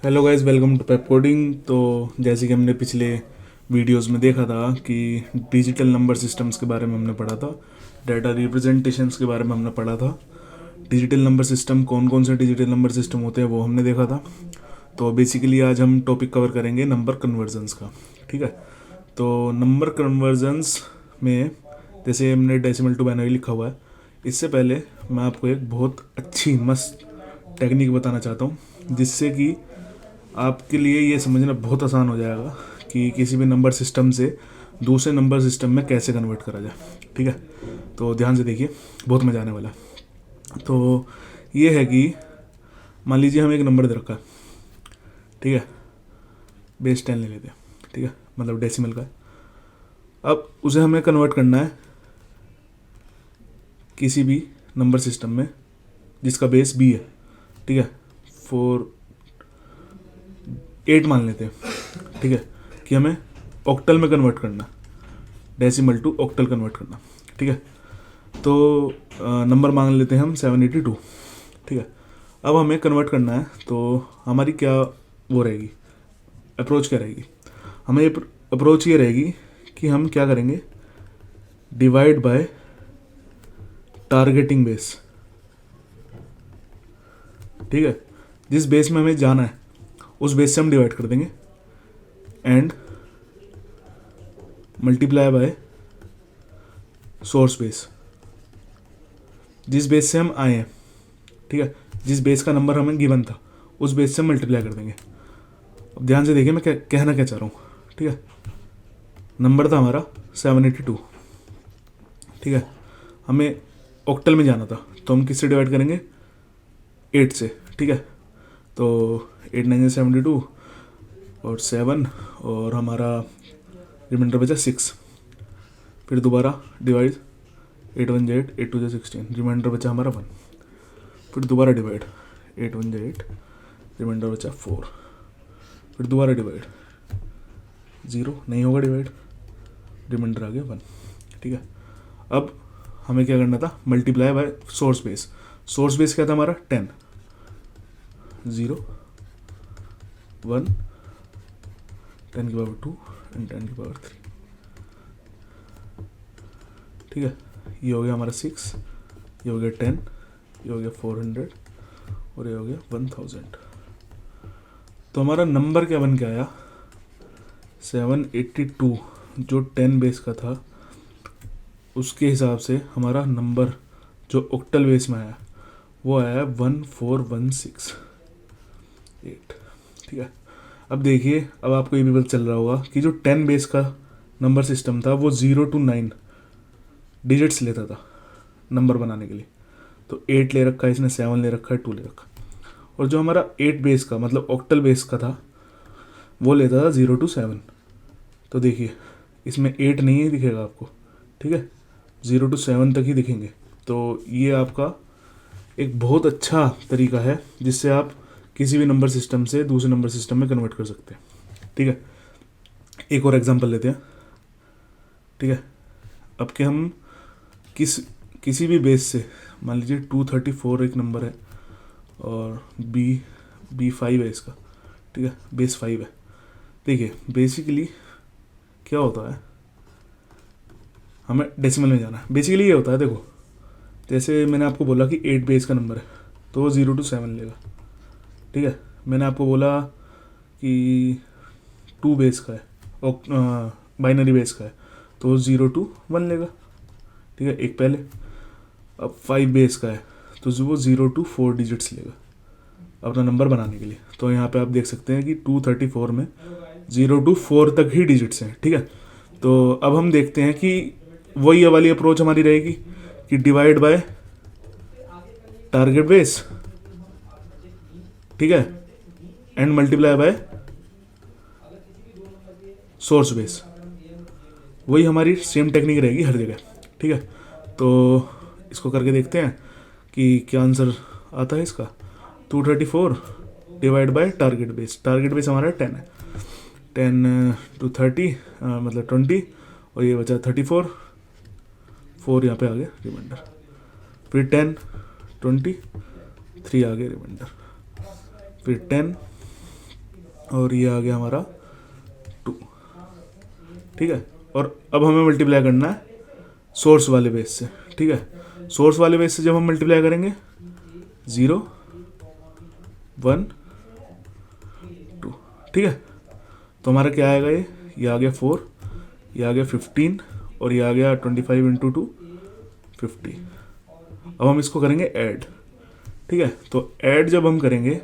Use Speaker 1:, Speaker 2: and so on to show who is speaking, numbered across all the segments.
Speaker 1: Hello guys, welcome to Pepcoding. तो जैसे कि हमने पिछले वीडियोस में देखा था कि डिजिटल नंबर सिस्टम्स के बारे में हमने पढ़ा था, डाटा रिप्रेजेंटेशंस के बारे में हमने पढ़ा था। डिजिटल नंबर सिस्टम, कौन कौन से डिजिटल नंबर सिस्टम होते हैं वो हमने देखा था। तो बेसिकली आज हम टॉपिक कवर करेंगे नंबर कन्वर्जन्स का। ठीक है, तो नंबर कन्वर्जन्स में जैसे हमने डेसिमल टू बाइनरी लिखा हुआ है, इससे पहले मैं आपको एक बहुत अच्छी मस्त टेक्निक बताना चाहता हूँ जिससे कि आपके लिए ये समझना बहुत आसान हो जाएगा कि किसी भी नंबर सिस्टम से दूसरे नंबर सिस्टम में कैसे कन्वर्ट करा जाए। ठीक है, तो ध्यान से देखिए, बहुत मज़ा आने वाला है। तो ये है कि मान लीजिए हम एक नंबर दे रखा है, ठीक है, बेस 10 ले लेते हैं, ठीक है, मतलब डेसिमल का है। अब उसे हमें कन्वर्ट करना है किसी भी नंबर सिस्टम में जिसका बेस बी है, ठीक है, 8 मान लेते हैं, ठीक है, कि हमें ऑक्टल में कन्वर्ट करना, डेसिमल टू ऑक्टल कन्वर्ट करना। ठीक है, तो नंबर मांग लेते हैं हम 782। ठीक है, अब हमें कन्वर्ट करना है तो हमारी क्या वो रहेगी, अप्रोच क्या रहेगी। हमें अप्रोच ये रहेगी कि हम क्या करेंगे, डिवाइड बाय टारगेटिंग बेस। ठीक है, जिस बेस में हमें जाना है उस बेस से हम डिवाइड कर देंगे and multiply by source base, जिस बेस से हम आए हैं। ठीक है, जिस बेस का नंबर हमें गिवन था उस बेस से हम मल्टीप्लाई कर देंगे। अब ध्यान से देखिए मैं कहना क्या चाह रहा हूँ। ठीक है, नंबर था हमारा 782। ठीक है, हमें ऑक्टल में जाना था तो हम किससे डिवाइड करेंगे, 8 से। ठीक है, तो 8 9 72 और 7 और हमारा रिमाइंडर बचा 6। फिर दोबारा डिवाइड, 8 1 8, 8 2 16, रिमाइंडर बचा हमारा 1। फिर दोबारा डिवाइड, 8 1 8, रिमाइंडर बचा 4। फिर दोबारा डिवाइड, 0 नहीं होगा डिवाइड, रिमाइंडर आ गया 1। ठीक है, अब हमें क्या करना था, multiply by source base. Source base क्या था हमारा, 10, 0 1, 10 की पावर 2 एंड 10 की पावर 3। ठीक है, ये हो गया हमारा 6, ये हो गया 10, ये हो गया 400 और ये हो गया 1000। तो हमारा नंबर क्या बन के आया, 782। जो 10 बेस का था उसके हिसाब से हमारा नंबर जो ऑक्टल बेस में आया वो आया 14168। ठीक है, अब देखिए, अब आपको ये भी पता चल रहा होगा कि जो 10 बेस का नंबर सिस्टम था वो 0 to 9 डिजिट्स लेता था नंबर बनाने के लिए। तो 8 ले रखा है इसने, 7 ले रखा है, 2 ले रखा है। और जो हमारा 8 बेस का मतलब ऑक्टल बेस का था वो लेता था 0 to 7। तो देखिए इसमें 8 नहीं ही दिखेगा आपको। ठीक है, 0 to 7 तक ही दिखेंगे। तो ये आपका एक बहुत अच्छा तरीका है जिससे आप किसी भी नंबर सिस्टम से दूसरे नंबर सिस्टम में कन्वर्ट कर सकते हैं। ठीक है, एक और एग्जांपल लेते हैं। ठीक है, अब कि हम किसी भी बेस से, मान लीजिए 234 एक नंबर है और बी 5 है इसका। ठीक है, बेस 5 है। देखिए बेसिकली क्या होता है, हमें डेसिमल में जाना है। बेसिकली ये होता है, देखो जैसे मैंने आपको बोला कि 8 बेस का नंबर है तो वो 0 to 7 लेगा। ठीक है, मैंने आपको बोला कि 2 बेस का है और बाइनरी बेस का है तो वो 0 to 1 लेगा। ठीक है, एक पहले। अब 5 बेस का है तो वो 0 to 4 डिजिट्स लेगा अपना नंबर बनाने के लिए। तो यहाँ पे आप देख सकते हैं कि 234 में 0 to 4 तक ही डिजिट्स हैं। ठीक है, तो अब हम देखते हैं कि वही वाली अप्रोच हमारी रहेगी कि डिवाइड बाय टारगेट बेस, ठीक है, and multiply by source base. वही हमारी सेम टेक्निक रहेगी हर जगह। ठीक है, तो इसको करके देखते हैं कि क्या आंसर आता है इसका। 234 divide by target base, target base हमारा 10 है। 10 to 30 मतलब 20 और ये बचा 34, 4 यहाँ पे आ गया रिमाइंडर। फिर 10 20 3 आ गया रिमाइंडर। फिर 10 और ये आ गया हमारा 2, ठीक है। और अब हमें मल्टीप्लाई करना है सोर्स वाले बेस से, ठीक है। सोर्स वाले बेस से जब हम मल्टीप्लाई करेंगे 0 1 2, ठीक है। तो हमारा क्या आएगा, ये आ गया 4, ये आ गया 15 और ये आ गया 25 इंटू 2 50। अब हम इसको करेंगे ऐड, ठीक है। तो ऐड जब हम करेंगे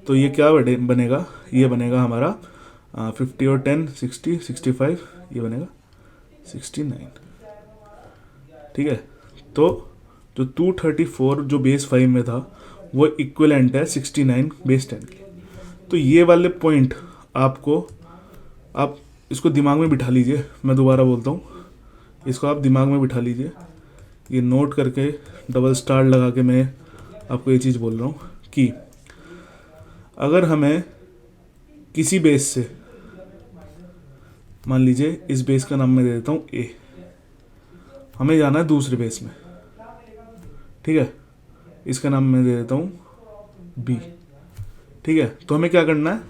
Speaker 1: तो ये क्या बनेगा, ये बनेगा हमारा 50 और 10 60 65, ये बनेगा 69, ठीक है। तो जो 234 जो बेस 5 में था वो इक्विवेलेंट है 69 बेस 10 के। तो ये वाले पॉइंट आपको, आप इसको दिमाग में बिठा लीजिए, मैं दोबारा बोलता हूँ, इसको आप दिमाग में बिठा लीजिए, ये नोट करके डबल स्टार लगा के मैं आपको ये चीज़ बोल रहा हूँ कि अगर हमें किसी बेस से, मान लीजिए इस बेस का नाम मैं दे देता हूँ ए, हमें जाना है दूसरे बेस में, ठीक है, इसका नाम मैं दे देता हूँ बी, ठीक है। तो हमें क्या करना है,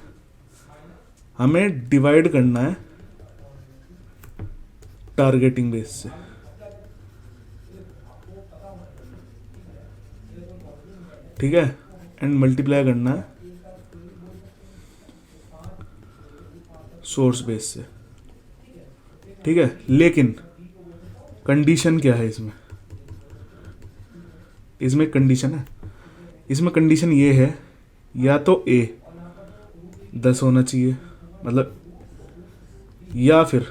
Speaker 1: हमें डिवाइड करना है टारगेटिंग बेस से, ठीक है, एंड मल्टीप्लाई करना है सोर्स बेस से, ठीक है। लेकिन कंडीशन क्या है इसमें, इसमें कंडीशन है, इसमें कंडीशन ये है या तो ए 10 होना चाहिए, मतलब, या फिर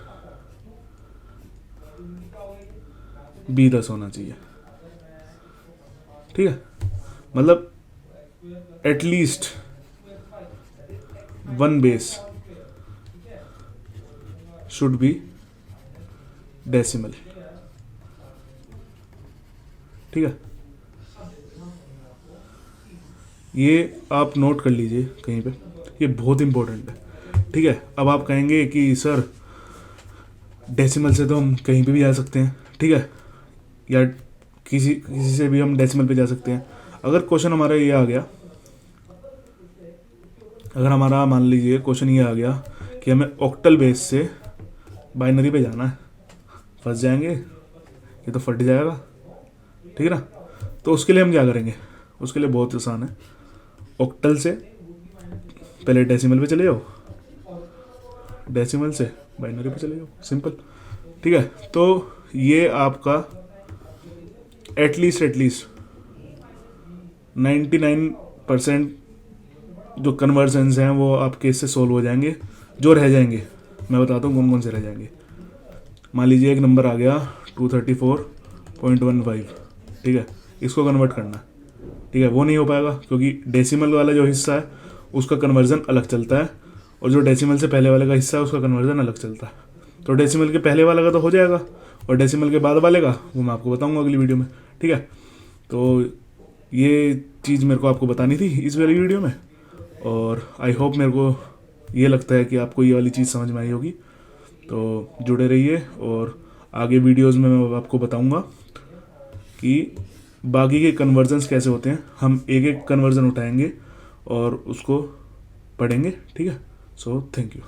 Speaker 1: बी 10 होना चाहिए, ठीक है। मतलब at least one base should be decimal, ठीक है। ये आप नोट कर लीजिए कहीं पे, ये बहुत इंपॉर्टेंट है, ठीक है। अब आप कहेंगे कि सर डेसिमल से तो हम कहीं पे भी जा सकते हैं, ठीक है, या किसी किसी से भी हम डेसिमल पे जा सकते हैं। अगर क्वेश्चन हमारा ये आ गया, अगर हमारा मान लीजिए क्वेश्चन ये आ गया कि हमें ऑक्टल बेस से बाइनरी पे जाना है, फंस जाएंगे, ये तो फट जाएगा, ठीक है ना। तो उसके लिए हम क्या करेंगे, उसके लिए बहुत आसान है, ऑक्टल से पहले डेसिमल पे चले जाओ, डेसिमल से बाइनरी पे चले जाओ, सिंपल, ठीक है। तो ये आपका एटलीस्ट 99% जो कन्वर्जन्स हैं वो आपके इससे सोल्व हो जाएंगे। जो रह जाएंगे मैं बताता हूँ कौन कौन से रह जाएंगे। मान लीजिए एक नंबर आ गया 234.15, ठीक है, इसको कन्वर्ट करना है, ठीक है, वो नहीं हो पाएगा क्योंकि डेसिमल वाला जो हिस्सा है उसका कन्वर्जन अलग चलता है और जो डेसिमल से पहले वाले का हिस्सा है उसका कन्वर्जन अलग चलता है। तो डेसिमल के पहले वाला का तो हो जाएगा और डेसिमल के बाद वाले का वो मैं आपको बताऊंगा अगली वीडियो में, ठीक है। तो ये चीज़ मेरे को आपको बतानी थी इस वाली वीडियो में, और आई होप, मेरे को ये लगता है कि आपको ये वाली चीज़ समझ में आई होगी। तो जुड़े रहिए और आगे वीडियोस में मैं आपको बताऊंगा कि बाकी के कन्वर्जन्स कैसे होते हैं। हम एक एक कन्वर्जन उठाएंगे और उसको पढ़ेंगे, ठीक है। So thank you.